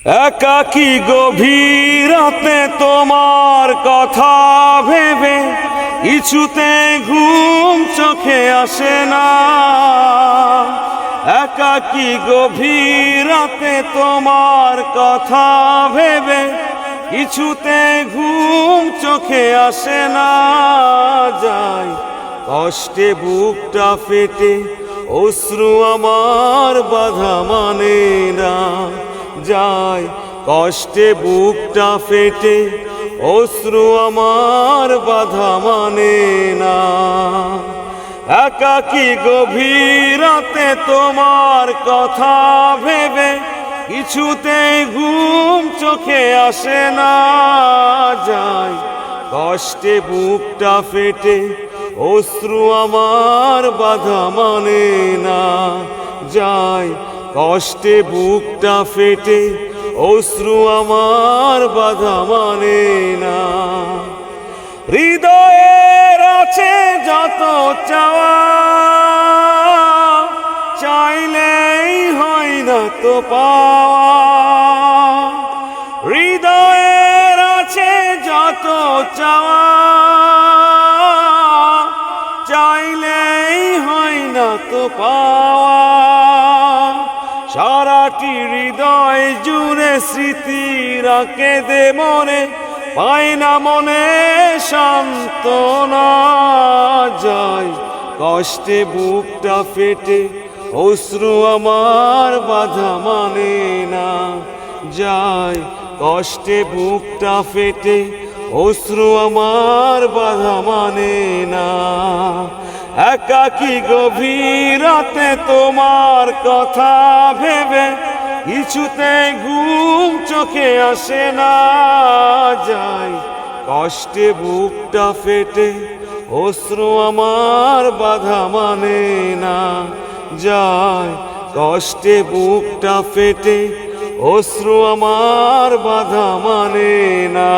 একাকী গভীর রাতে তোমার কথা ভেবে কিছুতে ঘুম চোখে আসে না। একাকী গভীর রাতে তোমার কথা ভেবে কিছুতে ঘুম চোখে আসে না। যায় কষ্টে বুকটা ফেটে অশ্রু আমার বাধা মানে না। যায় কষ্টে বুকটা ফেটে অশ্রু আমার বাধা মানে না। একাকী গভীর রাতে তোমার কথা ভেবে কিছুতে ঘুম চোখে আসে না। যায় কষ্টে বুকটা ফেটে অশ্রু আমার বাধা মানে না। যায় কষ্টে বুকটা ফেটে অশ্রু আমার বাধা মানে না। হৃদয়ের আছে যত চাওয়া চাইলেই হয় না তো পাওয়া। হৃদয়ের আছে যত চাওয়া চাইলেই হয় না তো পাওয়া। সারাটি হৃদয় জুড়ে স্মৃতিরা কেঁদে মনে পায় না মনে সান্ত্বনা। যায় কষ্টে বুকটা ফেটে অশ্রু আমার বাধা মানে না। যায় কষ্টে বুকটা ফেটে অশ্রু আমার বাধা মানে না। একাকী গভীর রাতে তোমার কথা ভেবে কিছুতে ঘুম চোখে আসে না। যায় কষ্টে বুকটা ফেটে অশ্রু আমার বাধা মানে না। যায় কষ্টে বুকটা ফেটে অশ্রু আমার বাধা মানে না।